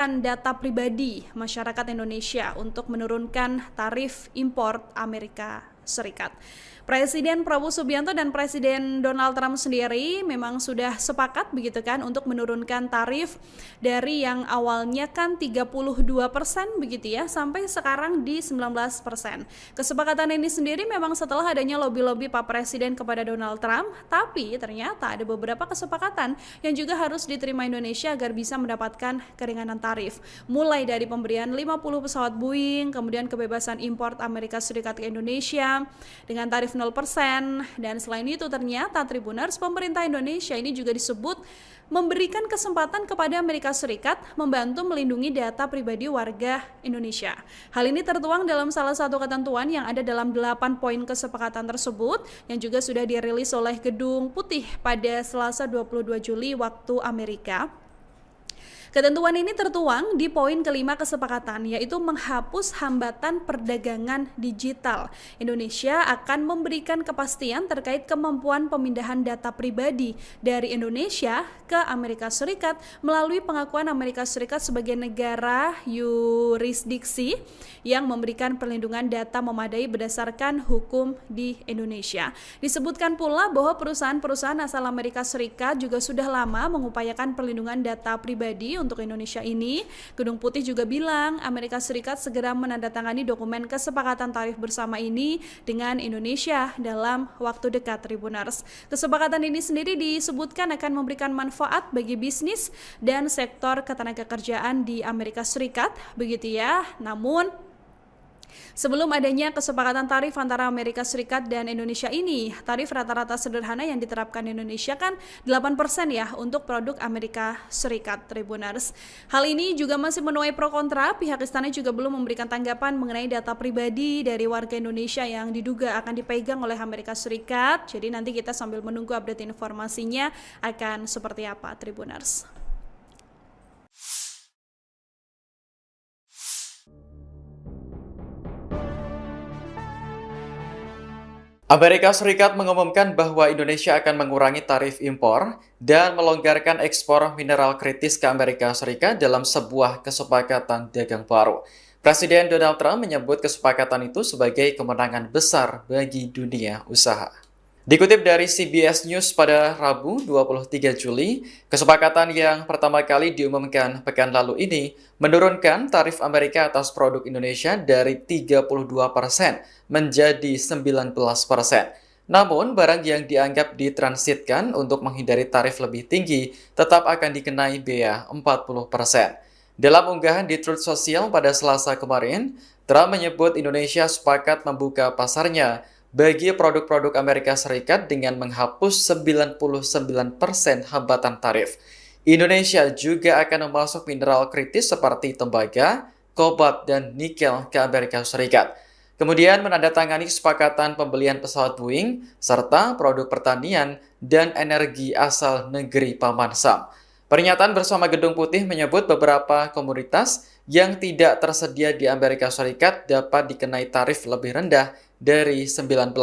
data pribadi masyarakat Indonesia untuk menurunkan tarif impor Amerika Serikat. Presiden Prabowo Subianto dan Presiden Donald Trump sendiri memang sudah sepakat begitu kan untuk menurunkan tarif dari yang awalnya kan 32% begitu ya sampai sekarang di 19%. Kesepakatan ini sendiri memang setelah adanya lobby-lobby Pak Presiden kepada Donald Trump, tapi ternyata ada beberapa kesepakatan yang juga harus diterima Indonesia agar bisa mendapatkan keringanan tarif. Mulai dari pemberian 50 pesawat Boeing, kemudian kebebasan impor Amerika Serikat ke Indonesia dengan tarif 0%, dan selain itu ternyata Tribuners, pemerintah Indonesia ini juga disebut memberikan kesempatan kepada Amerika Serikat membantu melindungi data pribadi warga Indonesia. Hal ini tertuang dalam salah satu ketentuan yang ada dalam 8 poin kesepakatan tersebut yang juga sudah dirilis oleh Gedung Putih pada Selasa 22 Juli waktu Amerika. Ketentuan ini tertuang di poin kelima kesepakatan, yaitu menghapus hambatan perdagangan digital. Indonesia akan memberikan kepastian terkait kemampuan pemindahan data pribadi dari Indonesia ke Amerika Serikat melalui pengakuan Amerika Serikat sebagai negara yurisdiksi yang memberikan perlindungan data memadai berdasarkan hukum di Indonesia. Disebutkan pula bahwa perusahaan-perusahaan asal Amerika Serikat juga sudah lama mengupayakan perlindungan data pribadi untuk Indonesia ini. Gedung Putih juga bilang Amerika Serikat segera menandatangani dokumen kesepakatan tarif bersama ini dengan Indonesia dalam waktu dekat, Tribuners. Kesepakatan ini sendiri disebutkan akan memberikan manfaat bagi bisnis dan sektor ketenagakerjaan di Amerika Serikat, begitu ya. Namun sebelum adanya kesepakatan tarif antara Amerika Serikat dan Indonesia ini, tarif rata-rata sederhana yang diterapkan di Indonesia kan 8% ya untuk produk Amerika Serikat, Tribuners. Hal ini juga masih menuai pro kontra. Pihak istana juga belum memberikan tanggapan mengenai data pribadi dari warga Indonesia yang diduga akan dipegang oleh Amerika Serikat. Jadi nanti kita sambil menunggu update informasinya akan seperti apa, Tribuners. Amerika Serikat mengumumkan bahwa Indonesia akan mengurangi tarif impor dan melonggarkan ekspor mineral kritis ke Amerika Serikat dalam sebuah kesepakatan dagang baru. Presiden Donald Trump menyebut kesepakatan itu sebagai kemenangan besar bagi dunia usaha. Dikutip dari CBS News pada Rabu 23 Juli, kesepakatan yang pertama kali diumumkan pekan lalu ini menurunkan tarif Amerika atas produk Indonesia dari 32% menjadi 19%. Namun, barang yang dianggap ditransitkan untuk menghindari tarif lebih tinggi tetap akan dikenai bea 40%. Dalam unggahan di Truth Social pada Selasa kemarin, Trump menyebut Indonesia sepakat membuka pasarnya bagi produk-produk Amerika Serikat dengan menghapus 99% hambatan tarif. Indonesia juga akan memasok mineral kritis seperti tembaga, kobalt, dan nikel ke Amerika Serikat. Kemudian menandatangani kesepakatan pembelian pesawat Boeing, serta produk pertanian dan energi asal negeri Paman Sam. Pernyataan bersama Gedung Putih menyebut beberapa komoditas yang tidak tersedia di Amerika Serikat dapat dikenai tarif lebih rendah dari 19%.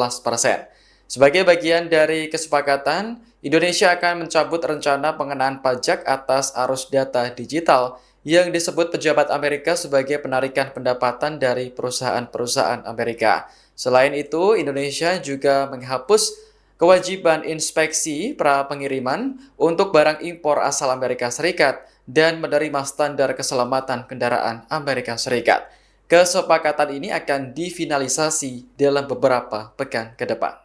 Sebagai bagian dari kesepakatan, Indonesia akan mencabut rencana pengenaan pajak atas arus data digital yang disebut pejabat Amerika sebagai penarikan pendapatan dari perusahaan-perusahaan Amerika. Selain itu, Indonesia juga menghapus kewajiban inspeksi pra-pengiriman untuk barang impor asal Amerika Serikat dan menerima standar keselamatan kendaraan Amerika Serikat. Kesepakatan ini akan difinalisasi dalam beberapa pekan ke depan.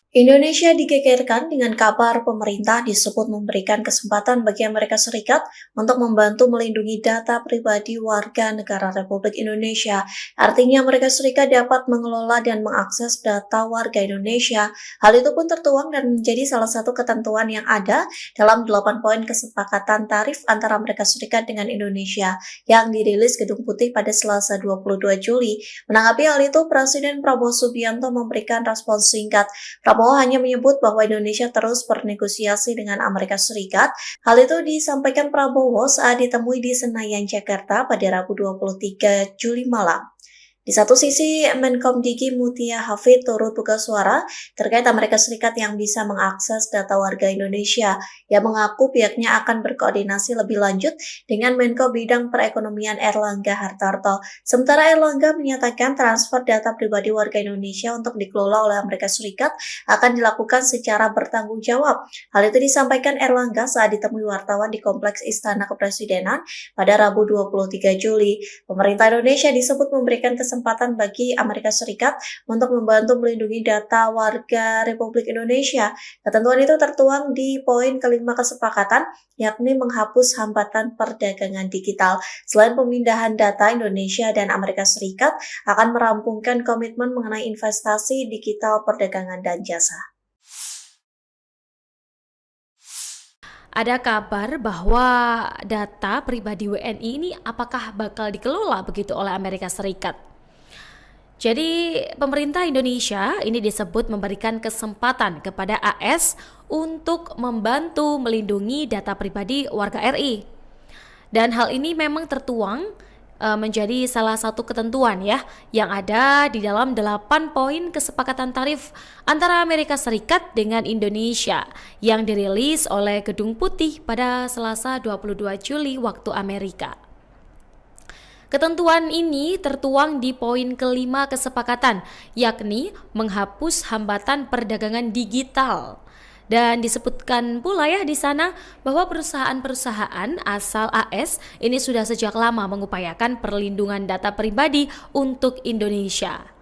Indonesia digegerkan dengan kabar pemerintah disebut memberikan kesempatan bagi Amerika Serikat untuk membantu melindungi data pribadi warga negara Republik Indonesia. Artinya Amerika Serikat dapat mengelola dan mengakses data warga Indonesia. Hal itu pun tertuang dan menjadi salah satu ketentuan yang ada dalam 8 poin kesepakatan tarif antara Amerika Serikat dengan Indonesia yang dirilis Gedung Putih pada Selasa 22 Juli. Menanggapi hal itu, Presiden Prabowo Subianto memberikan respons singkat. Prabowo hanya menyebut bahwa Indonesia terus bernegosiasi dengan Amerika Serikat. Hal itu disampaikan Prabowo saat ditemui di Senayan, Jakarta pada Rabu 23 Juli malam. Di satu sisi, Menkom Digi Mutia Hafid turut buka suara terkait Amerika Serikat yang bisa mengakses data warga Indonesia, yang mengaku pihaknya akan berkoordinasi lebih lanjut dengan Menko Bidang Perekonomian Erlangga Hartarto. Sementara Erlangga menyatakan transfer data pribadi warga Indonesia untuk dikelola oleh Amerika Serikat akan dilakukan secara bertanggung jawab. Hal itu disampaikan Erlangga saat ditemui wartawan di Kompleks Istana Kepresidenan pada Rabu 23 Juli. Pemerintah Indonesia disebut memberikan kesempatan bagi Amerika Serikat untuk membantu melindungi data warga Republik Indonesia. Ketentuan itu tertuang di poin kelima kesepakatan, yakni menghapus hambatan perdagangan digital. Selain pemindahan data, Indonesia dan Amerika Serikat akan merampungkan komitmen mengenai investasi digital, perdagangan, dan jasa. Ada kabar bahwa data pribadi WNI ini apakah bakal dikelola begitu oleh Amerika Serikat. Jadi pemerintah Indonesia ini disebut memberikan kesempatan kepada AS untuk membantu melindungi data pribadi warga RI. Dan hal ini memang tertuang menjadi salah satu ketentuan ya yang ada di dalam 8 poin kesepakatan tarif antara Amerika Serikat dengan Indonesia yang dirilis oleh Gedung Putih pada Selasa 22 Juli waktu Amerika. Ketentuan ini tertuang di poin kelima kesepakatan, yakni menghapus hambatan perdagangan digital. Dan disebutkan pula ya di sana bahwa perusahaan-perusahaan asal AS ini sudah sejak lama mengupayakan perlindungan data pribadi untuk Indonesia.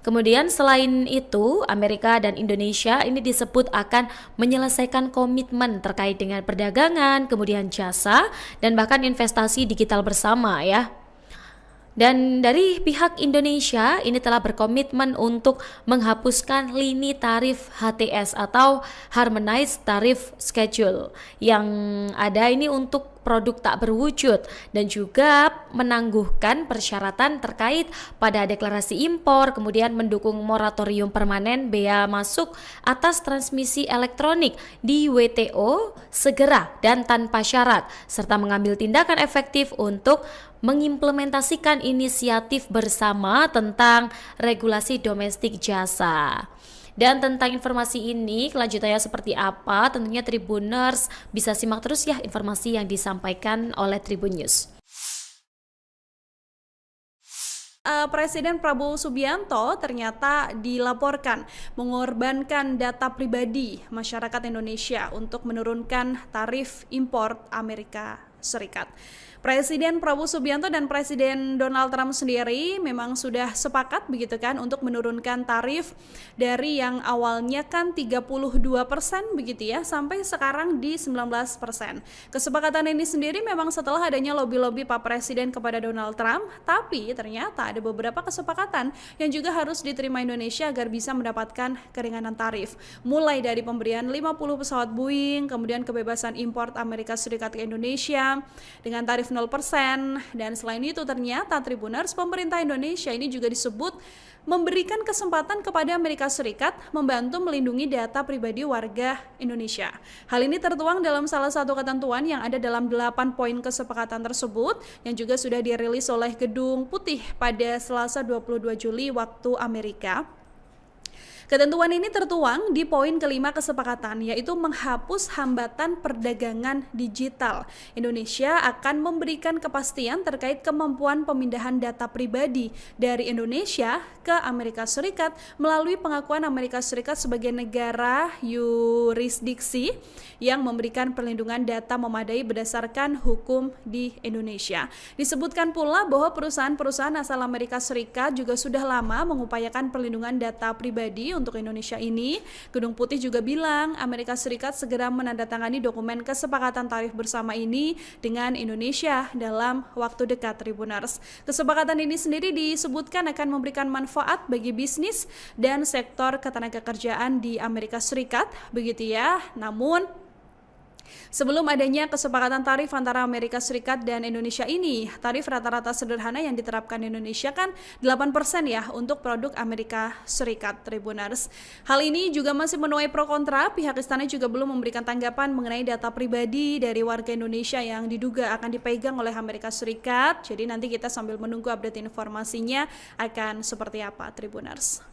Kemudian selain itu, Amerika dan Indonesia ini disebut akan menyelesaikan komitmen terkait dengan perdagangan, kemudian jasa, dan bahkan investasi digital bersama ya. Dan dari pihak Indonesia ini telah berkomitmen untuk menghapuskan lini tarif HTS atau Harmonized Tariff Schedule yang ada ini untuk produk tak berwujud dan juga menangguhkan persyaratan terkait pada deklarasi impor, kemudian mendukung moratorium permanen bea masuk atas transmisi elektronik di WTO segera dan tanpa syarat, serta mengambil tindakan efektif untuk mengimplementasikan inisiatif bersama tentang regulasi domestik jasa. Dan tentang informasi ini kelanjutannya seperti apa, tentunya Tribuners bisa simak terus ya informasi yang disampaikan oleh Tribun News. Presiden Prabowo Subianto ternyata dilaporkan mengorbankan data pribadi masyarakat Indonesia untuk menurunkan tarif impor Amerika Serikat. Presiden Prabowo Subianto dan Presiden Donald Trump sendiri memang sudah sepakat begitu kan untuk menurunkan tarif dari yang awalnya kan 32% begitu ya sampai sekarang di 19%. Kesepakatan ini sendiri memang setelah adanya lobby-lobby Pak Presiden kepada Donald Trump, tapi ternyata ada beberapa kesepakatan yang juga harus diterima Indonesia agar bisa mendapatkan keringanan tarif. Mulai dari pemberian 50 pesawat Boeing, kemudian kebebasan impor Amerika Serikat ke Indonesia dengan tarif 0%, dan selain itu ternyata Tribuners, pemerintah Indonesia ini juga disebut memberikan kesempatan kepada Amerika Serikat membantu melindungi data pribadi warga Indonesia. Hal ini tertuang dalam salah satu ketentuan yang ada dalam 8 poin kesepakatan tersebut yang juga sudah dirilis oleh Gedung Putih pada Selasa 22 Juli waktu Amerika. Ketentuan ini tertuang di poin kelima kesepakatan, yaitu menghapus hambatan perdagangan digital. Indonesia akan memberikan kepastian terkait kemampuan pemindahan data pribadi dari Indonesia ke Amerika Serikat melalui pengakuan Amerika Serikat sebagai negara yurisdiksi yang memberikan perlindungan data memadai berdasarkan hukum di Indonesia. Disebutkan pula bahwa perusahaan-perusahaan asal Amerika Serikat juga sudah lama mengupayakan perlindungan data pribadi untuk Indonesia ini. Gedung Putih juga bilang Amerika Serikat segera menandatangani dokumen kesepakatan tarif bersama ini dengan Indonesia dalam waktu dekat, Tribuners. Kesepakatan ini sendiri disebutkan akan memberikan manfaat bagi bisnis dan sektor ketenagakerjaan di Amerika Serikat, begitu ya. Namun Sebelum adanya kesepakatan tarif antara Amerika Serikat dan Indonesia ini, tarif rata-rata sederhana yang diterapkan Indonesia kan 8% ya untuk produk Amerika Serikat, Tribuners. Hal ini juga masih menuai pro kontra, pihak istana juga belum memberikan tanggapan mengenai data pribadi dari warga Indonesia yang diduga akan dipegang oleh Amerika Serikat. Jadi nanti kita sambil menunggu update informasinya akan seperti apa, Tribuners.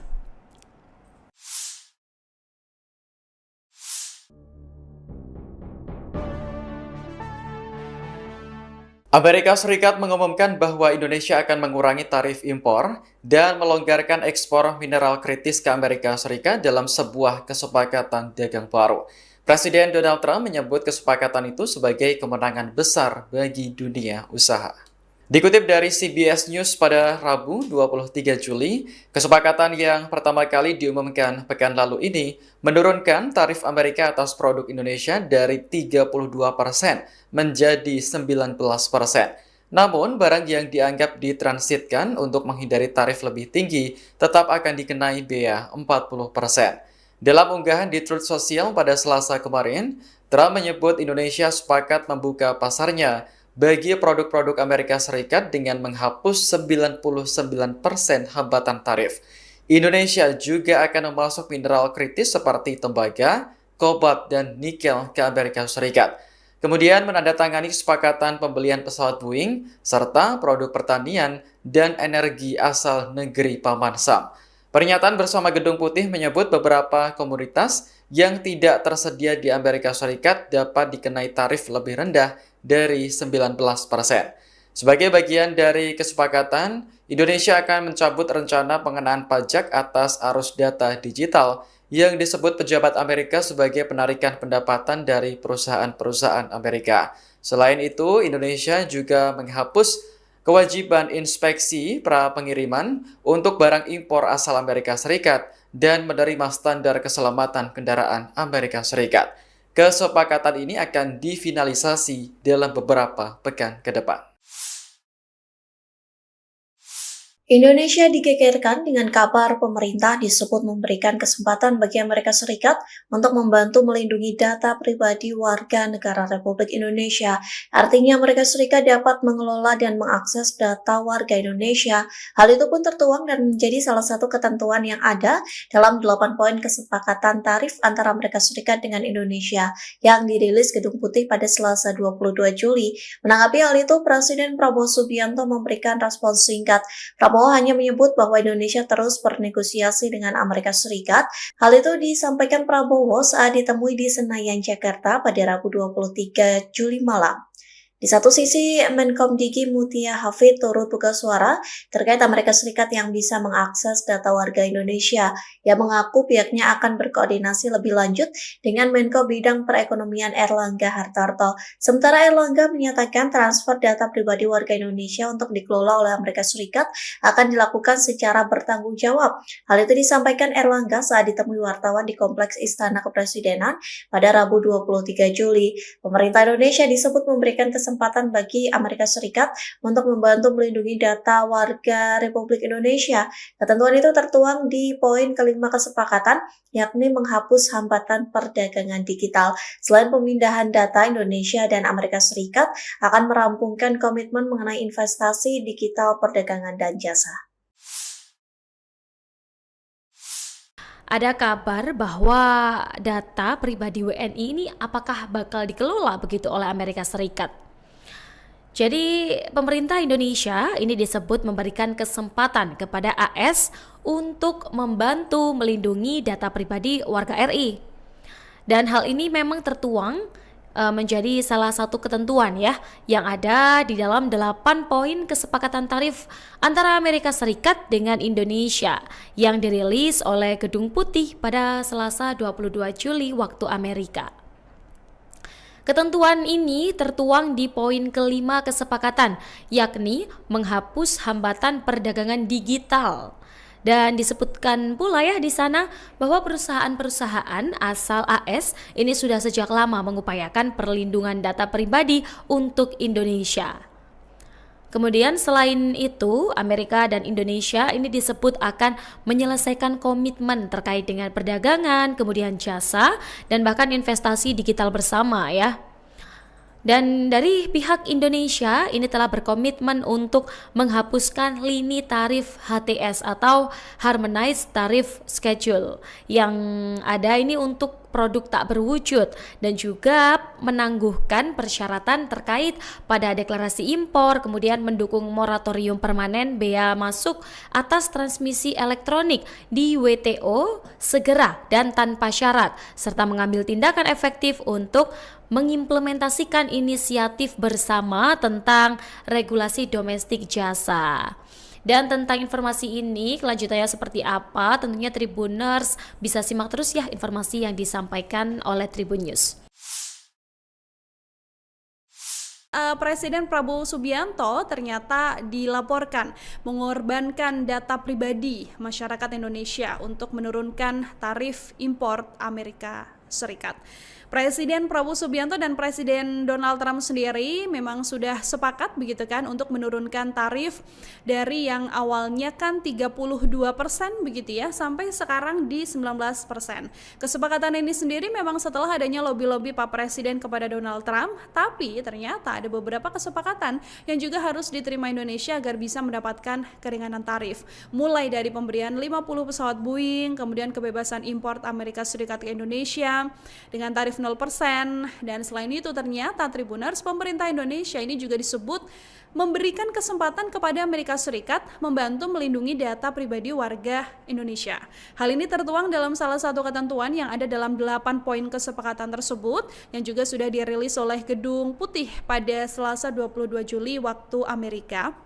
Amerika Serikat mengumumkan bahwa Indonesia akan mengurangi tarif impor dan melonggarkan ekspor mineral kritis ke Amerika Serikat dalam sebuah kesepakatan dagang baru. Presiden Donald Trump menyebut kesepakatan itu sebagai kemenangan besar bagi dunia usaha. Dikutip dari CBS News pada Rabu 23 Juli, kesepakatan yang pertama kali diumumkan pekan lalu ini menurunkan tarif Amerika atas produk Indonesia dari 32% menjadi 19%. Namun, barang yang dianggap ditransitkan untuk menghindari tarif lebih tinggi tetap akan dikenai bea 40%. Dalam unggahan di Truth Social pada Selasa kemarin, Trump menyebut Indonesia sepakat membuka pasarnya bagi produk-produk Amerika Serikat dengan menghapus 99% hambatan tarif. Indonesia juga akan memasok mineral kritis seperti tembaga, kobalt, dan nikel ke Amerika Serikat. Kemudian menandatangani kesepakatan pembelian pesawat Boeing, serta produk pertanian dan energi asal negeri Paman Sam. Pernyataan bersama Gedung Putih menyebut beberapa komoditas yang tidak tersedia di Amerika Serikat dapat dikenai tarif lebih rendah dari 19%. Sebagai bagian dari kesepakatan, Indonesia akan mencabut rencana pengenaan pajak atas arus data digital yang disebut pejabat Amerika sebagai penarikan pendapatan dari perusahaan-perusahaan Amerika. Selain itu, Indonesia juga menghapus kewajiban inspeksi pra-pengiriman untuk barang impor asal Amerika Serikat dan menerima standar keselamatan kendaraan Amerika Serikat. Kesepakatan ini akan difinalisasi dalam beberapa pekan ke depan. Indonesia digegerkan dengan kabar pemerintah disebut memberikan kesempatan bagi Amerika Serikat untuk membantu melindungi data pribadi warga negara Republik Indonesia. Artinya Amerika Serikat dapat mengelola dan mengakses data warga Indonesia. Hal itu pun tertuang dan menjadi salah satu ketentuan yang ada dalam 8 poin kesepakatan tarif antara Amerika Serikat dengan Indonesia yang dirilis Gedung Putih pada Selasa 22 Juli. Menanggapi hal itu, Presiden Prabowo Subianto memberikan respon singkat. Prabowo hanya menyebut bahwa Indonesia terus bernegosiasi dengan Amerika Serikat. Hal itu disampaikan Prabowo saat ditemui di Senayan, Jakarta pada Rabu 23 Juli malam. Di satu sisi, Menkom Digi Mutia Hafid turut buka suara terkait Amerika Serikat yang bisa mengakses data warga Indonesia, yang mengaku pihaknya akan berkoordinasi lebih lanjut dengan Menko Bidang Perekonomian Erlangga Hartarto. Sementara Erlangga menyatakan transfer data pribadi warga Indonesia untuk dikelola oleh Amerika Serikat akan dilakukan secara bertanggung jawab. Hal itu disampaikan Erlangga saat ditemui wartawan di Kompleks Istana Kepresidenan pada Rabu 23 Juli. Pemerintah Indonesia disebut memberikan kesempatan bagi Amerika Serikat untuk membantu melindungi data warga Republik Indonesia. Ketentuan itu tertuang di poin kelima kesepakatan, yakni menghapus hambatan perdagangan digital. Selain pemindahan data, Indonesia dan Amerika Serikat akan merampungkan komitmen mengenai investasi digital, perdagangan, dan jasa. Ada kabar bahwa data pribadi WNI ini apakah bakal dikelola begitu oleh Amerika Serikat? Jadi pemerintah Indonesia ini disebut memberikan kesempatan kepada AS untuk membantu melindungi data pribadi warga RI. Dan hal ini memang tertuang menjadi salah satu ketentuan ya yang ada di dalam 8 poin kesepakatan tarif antara Amerika Serikat dengan Indonesia yang dirilis oleh Gedung Putih pada Selasa 22 Juli waktu Amerika. Ketentuan ini tertuang di poin kelima kesepakatan, yakni menghapus hambatan perdagangan digital. Dan disebutkan pula ya di sana bahwa perusahaan-perusahaan asal AS ini sudah sejak lama mengupayakan perlindungan data pribadi untuk Indonesia. Kemudian selain itu, Amerika dan Indonesia ini disebut akan menyelesaikan komitmen terkait dengan perdagangan, kemudian jasa, dan bahkan investasi digital bersama ya. Dan dari pihak Indonesia ini telah berkomitmen untuk menghapuskan lini tarif HTS atau Harmonized Tariff Schedule yang ada ini untuk produk tak berwujud dan juga menangguhkan persyaratan terkait pada deklarasi impor, kemudian mendukung moratorium permanen bea masuk atas transmisi elektronik di WTO segera dan tanpa syarat, serta mengambil tindakan efektif untuk mengimplementasikan inisiatif bersama tentang regulasi domestik jasa. Dan tentang informasi ini kelanjutannya seperti apa, tentunya Tribuners bisa simak terus ya informasi yang disampaikan oleh Tribun News. Presiden Prabowo Subianto ternyata dilaporkan mengorbankan data pribadi masyarakat Indonesia untuk menurunkan tarif impor Amerika Serikat. Presiden Prabowo Subianto dan Presiden Donald Trump sendiri memang sudah sepakat begitu kan untuk menurunkan tarif dari yang awalnya kan 32% begitu ya sampai sekarang di 19%. Kesepakatan ini sendiri memang setelah adanya lobby-lobby Pak Presiden kepada Donald Trump, tapi ternyata ada beberapa kesepakatan yang juga harus diterima Indonesia agar bisa mendapatkan keringanan tarif. Mulai dari pemberian 50 pesawat Boeing, kemudian kebebasan impor Amerika Serikat ke Indonesia dengan tarif 0%, dan selain itu ternyata Tribuners, pemerintah Indonesia ini juga disebut memberikan kesempatan kepada Amerika Serikat membantu melindungi data pribadi warga Indonesia. Hal ini tertuang dalam salah satu ketentuan yang ada dalam 8 poin kesepakatan tersebut yang juga sudah dirilis oleh Gedung Putih pada Selasa 22 Juli waktu Amerika.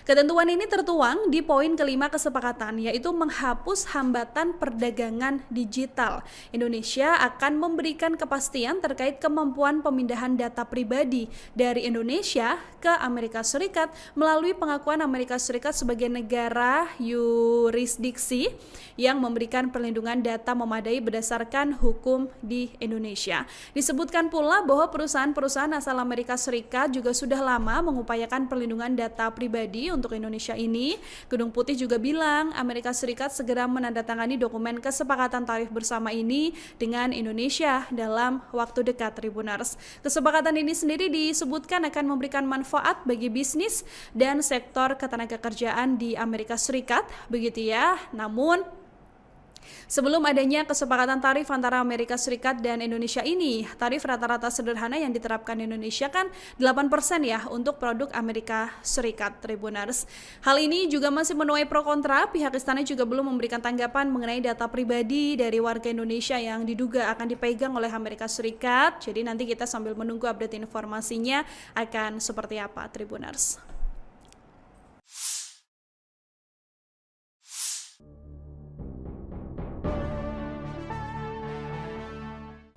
Ketentuan ini tertuang di poin kelima kesepakatan, yaitu menghapus hambatan perdagangan digital. Indonesia akan memberikan kepastian terkait kemampuan pemindahan data pribadi dari Indonesia ke Amerika Serikat melalui pengakuan Amerika Serikat sebagai negara yurisdiksi yang memberikan perlindungan data memadai berdasarkan hukum di Indonesia. Disebutkan pula bahwa perusahaan-perusahaan asal Amerika Serikat juga sudah lama mengupayakan perlindungan data pribadi untuk Indonesia ini. Gedung Putih juga bilang Amerika Serikat segera menandatangani dokumen kesepakatan tarif bersama ini dengan Indonesia dalam waktu dekat, Tribuners. Kesepakatan ini sendiri disebutkan akan memberikan manfaat bagi bisnis dan sektor ketenagakerjaan di Amerika Serikat, begitu ya. Namun sebelum adanya kesepakatan tarif antara Amerika Serikat dan Indonesia ini, tarif rata-rata sederhana yang diterapkan di Indonesia kan 8% ya untuk produk Amerika Serikat, Tribuners. Hal ini juga masih menuai pro kontra, pihak istana juga belum memberikan tanggapan mengenai data pribadi dari warga Indonesia yang diduga akan dipegang oleh Amerika Serikat. Jadi nanti kita sambil menunggu update informasinya akan seperti apa, Tribuners.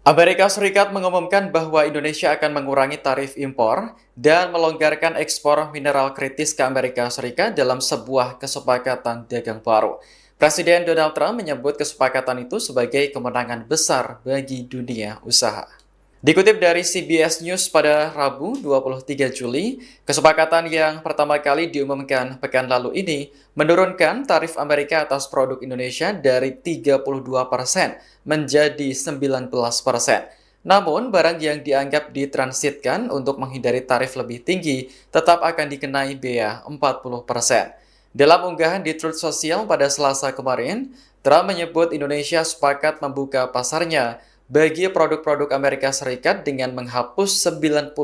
Amerika Serikat mengumumkan bahwa Indonesia akan mengurangi tarif impor dan melonggarkan ekspor mineral kritis ke Amerika Serikat dalam sebuah kesepakatan dagang baru. Presiden Donald Trump menyebut kesepakatan itu sebagai kemenangan besar bagi dunia usaha. Dikutip dari CBS News pada Rabu 23 Juli, kesepakatan yang pertama kali diumumkan pekan lalu ini menurunkan tarif Amerika atas produk Indonesia dari 32% menjadi 19%. Namun, barang yang dianggap ditransitkan untuk menghindari tarif lebih tinggi tetap akan dikenai bea 40%. Dalam unggahan di Truth Social pada Selasa kemarin, Trump menyebut Indonesia sepakat membuka pasarnya bagi produk-produk Amerika Serikat dengan menghapus 99%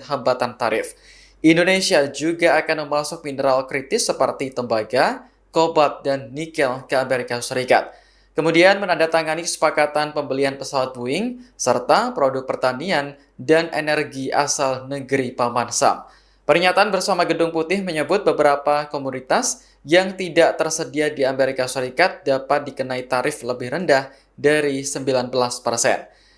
hambatan tarif. Indonesia juga akan memasok mineral kritis seperti tembaga, kobalt, dan nikel ke Amerika Serikat. Kemudian menandatangani kesepakatan pembelian pesawat Boeing serta produk pertanian dan energi asal negeri Paman Sam. Pernyataan bersama Gedung Putih menyebut beberapa komoditas yang tidak tersedia di Amerika Serikat dapat dikenai tarif lebih rendah dari 19%.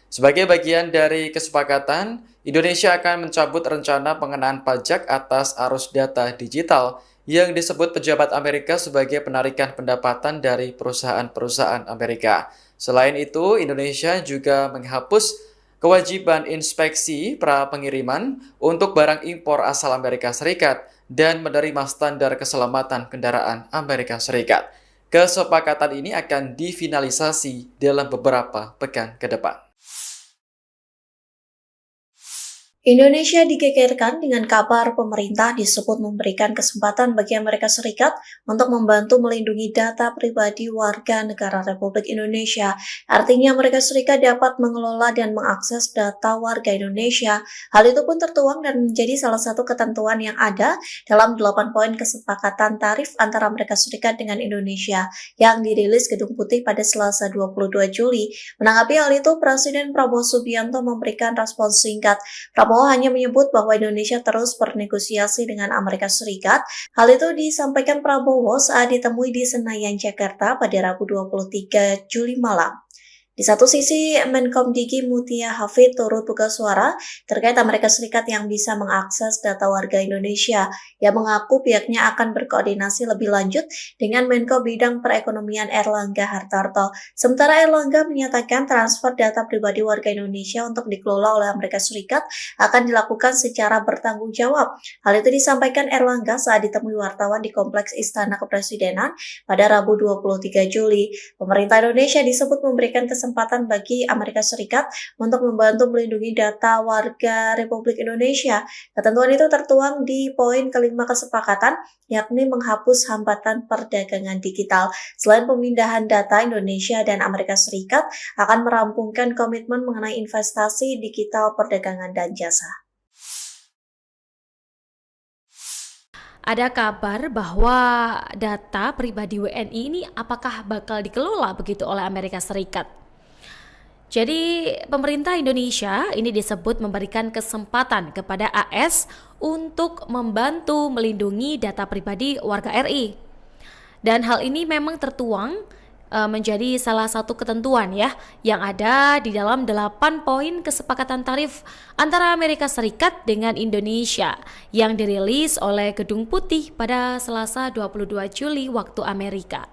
Sebagai bagian dari kesepakatan, Indonesia akan mencabut rencana pengenaan pajak atas arus data digital yang disebut pejabat Amerika sebagai penarikan pendapatan dari perusahaan-perusahaan Amerika. Selain itu, Indonesia juga menghapus kewajiban inspeksi pra-pengiriman untuk barang impor asal Amerika Serikat dan menerima standar keselamatan kendaraan Amerika Serikat. Kesepakatan ini akan difinalisasi dalam beberapa pekan ke depan. Indonesia digegerkan dengan kabar pemerintah disebut memberikan kesempatan bagi Amerika Serikat untuk membantu melindungi data pribadi warga negara Republik Indonesia. Artinya Amerika Serikat dapat mengelola dan mengakses data warga Indonesia. Hal itu pun tertuang dan menjadi salah satu ketentuan yang ada dalam 8 poin kesepakatan tarif antara Amerika Serikat dengan Indonesia yang dirilis Gedung Putih pada Selasa 22 Juli. Menanggapi hal itu, Presiden Prabowo Subianto memberikan respons singkat. Prabowo hanya menyebut bahwa Indonesia terus bernegosiasi dengan Amerika Serikat. Hal itu disampaikan Prabowo saat ditemui di Senayan, Jakarta pada Rabu 23 Juli malam. Di satu sisi, Menkom Digi Mutia Hafid turut buka suara terkait Amerika Serikat yang bisa mengakses data warga Indonesia. Ia mengaku pihaknya akan berkoordinasi lebih lanjut dengan Menko Bidang Perekonomian Erlangga Hartarto. Sementara Erlangga menyatakan transfer data pribadi warga Indonesia untuk dikelola oleh Amerika Serikat akan dilakukan secara bertanggung jawab. Hal itu disampaikan Erlangga saat ditemui wartawan di Kompleks Istana Kepresidenan pada Rabu 23 Juli. Pemerintah Indonesia disebut memberikan kesempatan bagi Amerika Serikat untuk membantu melindungi data warga Republik Indonesia. Ketentuan itu tertuang di poin kelima kesepakatan, yakni menghapus hambatan perdagangan digital. Selain pemindahan data, Indonesia dan Amerika Serikat akan merampungkan komitmen mengenai investasi digital, perdagangan, dan jasa. Ada kabar bahwa data pribadi WNI ini apakah bakal dikelola begitu oleh Amerika Serikat? Jadi pemerintah Indonesia ini disebut memberikan kesempatan kepada AS untuk membantu melindungi data pribadi warga RI. Dan hal ini memang tertuang menjadi salah satu ketentuan ya yang ada di dalam 8 poin kesepakatan tarif antara Amerika Serikat dengan Indonesia yang dirilis oleh Gedung Putih pada Selasa 22 Juli waktu Amerika.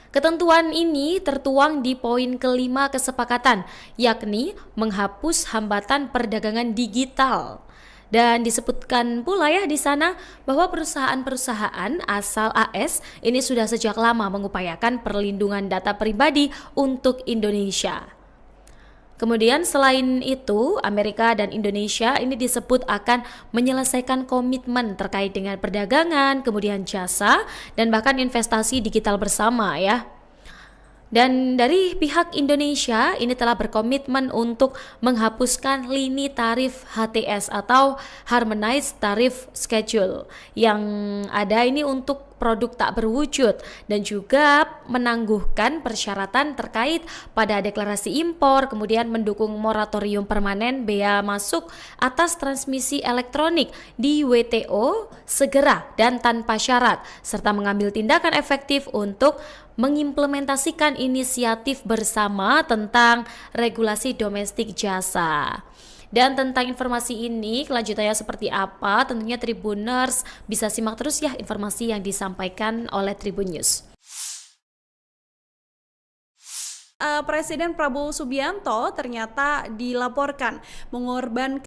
Ketentuan ini tertuang di poin kelima kesepakatan, yakni menghapus hambatan perdagangan digital. Dan disebutkan pula ya di sana bahwa perusahaan-perusahaan asal AS ini sudah sejak lama mengupayakan perlindungan data pribadi untuk Indonesia. Kemudian selain itu, Amerika dan Indonesia ini disebut akan menyelesaikan komitmen terkait dengan perdagangan, kemudian jasa, dan bahkan investasi digital bersama ya. Dan dari pihak Indonesia ini telah berkomitmen untuk menghapuskan lini tarif HTS atau Harmonized Tariff Schedule yang ada ini untuk produk tak berwujud dan juga menangguhkan persyaratan terkait pada deklarasi impor, kemudian mendukung moratorium permanen bea masuk atas transmisi elektronik di WTO segera dan tanpa syarat, serta mengambil tindakan efektif untuk mengimplementasikan inisiatif bersama tentang regulasi domestik jasa. Dan tentang informasi ini kelanjutannya seperti apa, tentunya Tribuners bisa simak terus ya informasi yang disampaikan oleh Tribun News. Presiden Prabowo Subianto ternyata dilaporkan mengorbankan